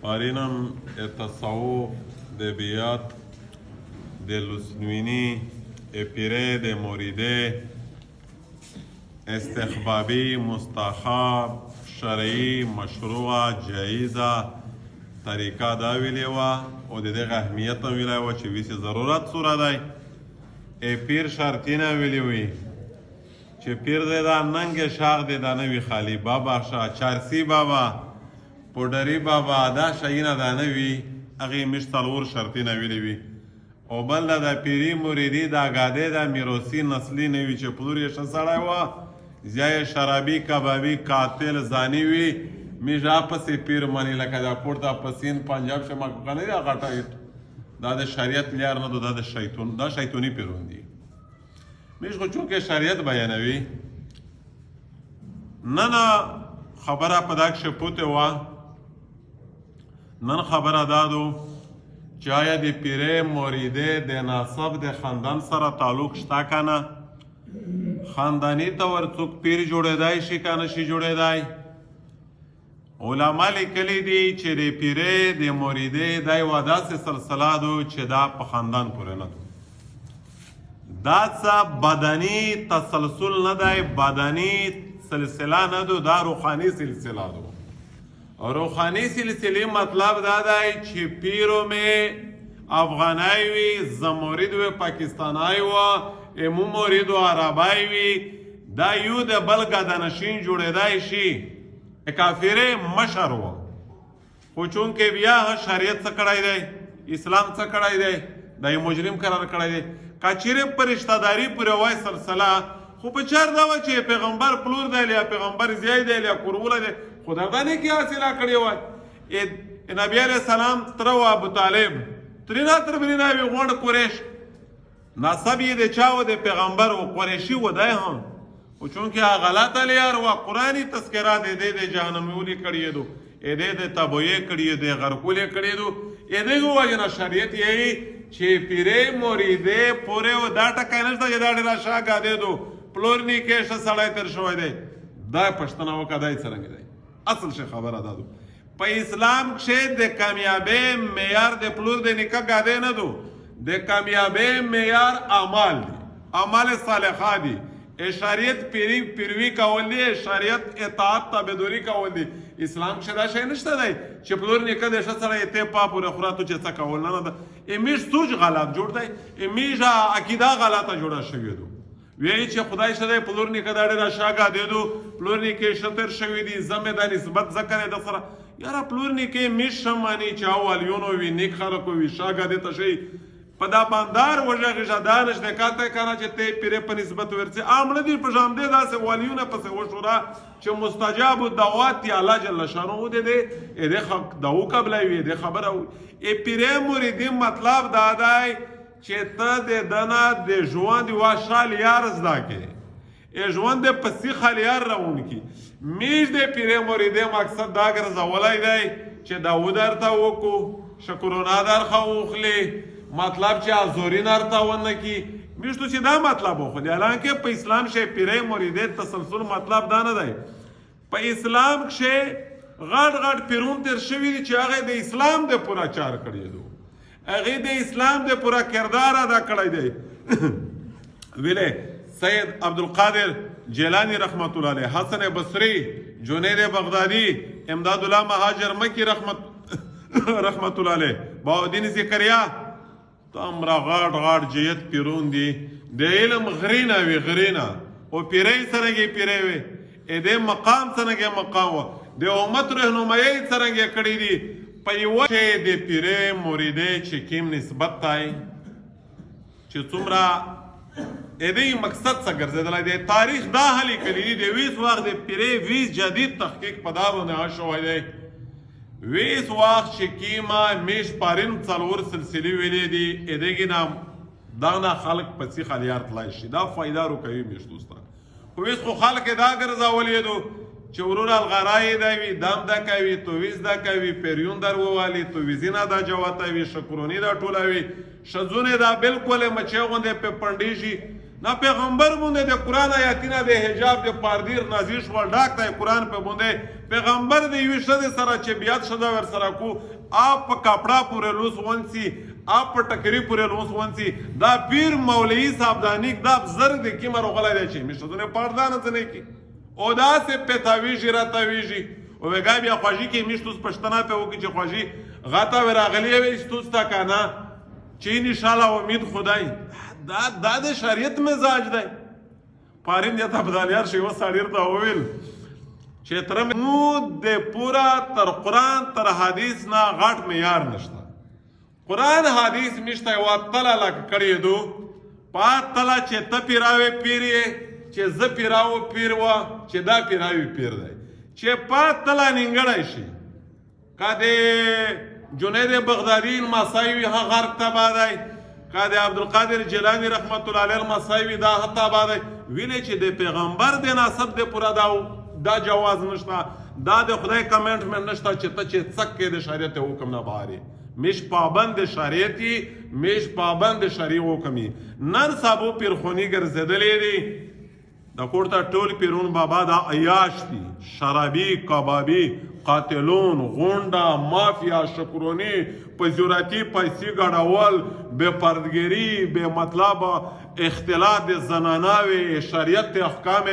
پارینم تصوف د بیات د لسنوینی پیره د موریده استخبابی مستحب شرعی مشروع جایزه طریقه دا ویلې وه او د دغه اهمیت هم ویلی وه چې ویسې ضرورت سوره دی پیر شرطینه ویلي وي چې پیر دی دا ننګ شاغ دی دا نه وي خالي بابا شاه چارسی بابا پوډري بابا دا شیونه دا نه وي هغې موږ څلور شرطونه ویلي وي او بل دا د پیري مریدي دا ګادې دا میروسي نسلي نه وي چې پلور یې ښه سړی وه زیا یې شرابي کبابي قاتل زاني وي موږ اپسې پیر مني لکه دا پورته په سیند پنجاب شمال نه دی غټه دا د شریعت لار نه دا د شیطون دا شیطوني پیرون دي موږ خو چونکې شریعت بیانوي نن خبره په دا کښې پوتې وه نن خبره دادو چې آیا د پیرې مریدې د ناسب د خاندان سره تعلق شته که نه خانداني طور څوک پیر جوړېدی شي که نه شي جوړېدی علما لیکلی دي چې د پیرې د مریدې دا یوه داسې سلسله ده چې دا په خاندان پورې نه ده دا څه بدني تسلسل نه دی بدني سلسله نه ده دا روحاني سلسله ده روحاني سلسلې مطلب دا دی چې پیرو مې افغانای وي زه مرید وي پاکستانای وه امو مرید و عربای وي دا یو د بل ګدنشین جوړېدی شي کافرې مشر و خو چونکې بیا شریعت څه کړی دی اسلام څه کړی دی دا یې مجرم قرار کړی دی که چیرې په رشتهداري پورې وای سلسله خو په چار دا وه چې پیغمبر پلور دی یا پیغمبر زیای دی یا کوروله دی خو درته نه کې حاصله کړې وای نبي علیه السلام تره و ابو طالب ترېنه تر برېنه وي غونډ قریش نسب یې د چا و د پیغمبر و قریشي و دی هم خو چونکې هغه غلطه لیار وه قرآني تذکره د دې د جهنمولي کړی دو د د تبویې کړی د غرقولې کړی دو د وجې نه شریعت یې چې پیرې مریدې پورې و دا ټکی نشته چې دا ډېره شا ګادې دو پلور نیکې ښه سړی تېر شوی دی دا پوښتنه وکړه دا یې څرنګه دی اصل شي خبره دا دو په اسلام کښې د کامیابۍ معیار د پلور د نیکه ګادې نه دو د کامیابۍ معیار اعمال دي اعمال صالحه دي شریعت پیروي کول دي شریعت اطاعت تابعداري کول دي اسلام کښې دا شی نشته دی چې پلور نیکه دی ښه سړی یې پا پورې خوره تو چې څه کول نه ده امیږ سوچ غلط جوړ دی امیږ عقیده غلطه جوړه شوې دو وایي چې خدای ښه دی پلور نیکه دا ډېره ښه ګادې دو پلور نیکې ښه تېر شوي دي زه مې دا نسبت ځکه دی در سره یاره پلور نیکې میږ ښه ماني چې اوالیونو وي نیک خلک وي ښه ګادې ته شي په دا باندار وژغېږه دا نشته کاته که نه چې ته پیرې په نسبت ورڅې عام نه دي په ژامدې داسې والیونه پسې وشوره چې مستجاب الدعوات دی الله جل شانه ودې دې دعو قبلوي وي دې خبره وي پیرې مریدي مطلب دا دی چې ته د ده نه د ژوند یوه ښه لیار زده کړې ژوند د په سیخه لیار روونکي میږ د پیرې مریدې مقصد دا ګرځولی دی چې دعو درته وکړو شکرونه درخه واخلي مطلب چې ازورین ارته ونه کی میشتو چې دا مطلب وخوري حالانکه په اسلام شی پیرې مریدې تسلسل مطلب دا نه دی په اسلام کښې غټ غټ پیرون تېر شوي دي چې هغه د اسلام د پوره چار کړی دو هغې د اسلام د پوره کردار ادا کړی دی ویلې سید عبدالقادر جیلانی رحمت الله علیه حسن بصری جنید بغدادي امداد الله مهاجر مکی رحمت الله علیه بهاءالدین زکریا تمره غاټ غاټ جیت پیرون دي د علم غرینه وي غرینه او پیرې څرنګې پیرې وي د مقام څرنګې مقام وه د امت رهنمایي څرنګې کړي دي په یوه شی د پیرې مریدې چې کوم نسبت دی چې څومره دې مقصد څه ګرځېدلی دی تاریخ دا هلې کړي دي د ویس وخت د پیرې ویس جدید تحقیق په دا باندې شوی دی ویس وخت چې کیما میش پارین څلور سلسلې ویلې دي دغې نه دا نه خلک په سیخه لیار تللی شي دا فایده روکوي میش دوستان خو ویس خو خلک یې دا ګرځولی دو چې ورور الغرای دا وي دام دا کوي تویز دا کوي پیریون در ووالي تویزینه دا جواته وي شکرونی دا ټوله وي ښځونې دا بلکل مچۍ غوندې په پنډې شي نه پیغمبر مونده د قرآن آیاتونه د حجاب د پاردیر نازل شول ډاک دی قرآن په مونده پیغمبر د یوې ښځې سره چې بیعت شده ورسره کو آپ په کپڑا پورې لوس ونسی آپ په ټکري پورې لوس ونسی دا پیر مولوي صاحب دانیک دا زر د کی مرو غلا دی چې مشتونه پاردان ځنه کی او دا سه پتاویږي راتاویږي او وګا بیا خوږی کې مشتوس پښتنه په وکی چې خوږی غاتا وراغلی وي استوس تا کنه چې ان شاء الله امید خدای دا د شریعت مزاج دی پارین یا تبدالیار شي وساړیر ته وویل چې تر مو د پورا تر قرآن تر حدیث نه غټ معیار نشته قرآن حدیث مشته یو تله لک کړی دو پا تله چې ته پیراوي پیر چې ز پیراو پیر وا چې دا پیراوي پیر دی چې پا تله نیمګړی شي کده جنید بغدادی المصایوی ها غرق تبا دی کده عبدالقادر جیلانی رحمت الله علیه المصایوی دا حتی با دی ویلی چې د پیغمبر د ناسب د پورا دا جواز نشته دا د خدای کمنټمنټ نشته چې ته چې څک کې د شریعت حکم نه باري مش پابند شریعتی مش پابند شریع حکمی نن سابو پیرخونی ګرځېدلې دي د کوړه ټول پیرون بابا دا عیاش دي شرابي کبابي قاتلون غونډه مافیا شکرونی پزیورتی پیسې ګډول بے پردګری بے مطلب اختلاط زناناوي شریعت احکام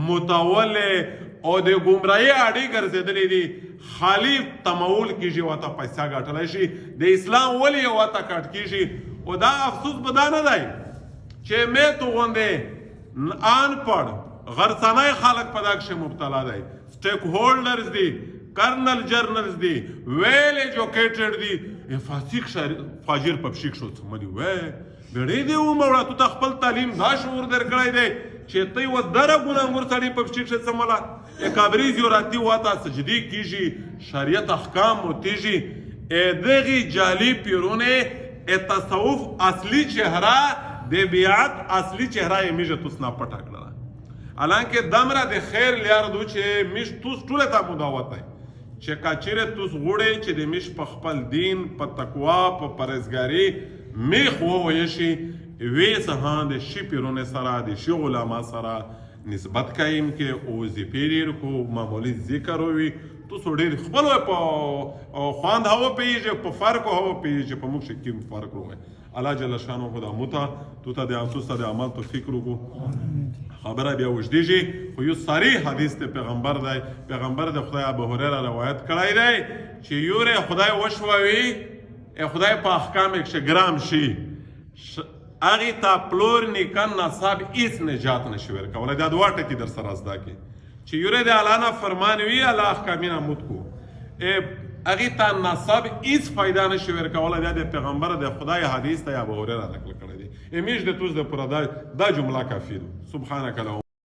متول او د ګمراهي اړې ګرځېدلې دي خالی تمول کیږي وته پیسې ګټلای شي د اسلام ولی وته کټ کیږي او دا افسوس بدا نه دی چې مې تو غونډه ان پړ غرسانای خلق پداکشه مبتلا دی سټیک هولډرز دي کرنل جرنلز دي ویل ایجوکیټډ دي فاسق فاجر پپشیک شو سمدي وې بیړې دی و مړه ته خپل تعلیم دا شعور درکړی دی چې ته و دره ګناګور سړی پپشیک شې سملا اکابری زیوراتی واتا سجدی کیږي شریعت احکام متیږي دغه جعلی پیرونه تصوف اصلي چهره د بیعت اصلي چهره یې میجه توس نه پټه کړه حالانکه دمره د خیر لیار دو چې میش توس ټوله ته مداوت دی چې کاچیره توس غوړې چې د میش په خپل دین په تقوا په پرهیزګاري میخ وویل شي وی سهان د شي پیرونه سره د شي علما سره نسبت قایم کې او زپیریر کو معمولی ذکر وي تو ډېر خپل په خواند هوا پیږي په فرق هوا پیږي په موږ کې کوم فرق وروي الله جل شانو خدا متا تو ته د افسوس د عمل تو فکر وکړو خبره بیا وجديږي خو یو صریح حدیث ته پیغمبر دی پیغمبر د خدای ابو هريره روایت کړی دی چې یوره خدای وشوي خدای په احکام کې ګرام شي اغه تا پلور نیکن نصاب ایس نجات نشي ورکول دا دوه ټکی در سره زده کی چې یوره د اعلان فرمان وی الله احکامنا مت کو اغه تا نصاب ایس فائدہ نشي ورکول د پیغمبر د خدای حدیث ته ابو هريره نقل کړی دی امیش د توز د پردا دا جمله کافی سبحانك اللهم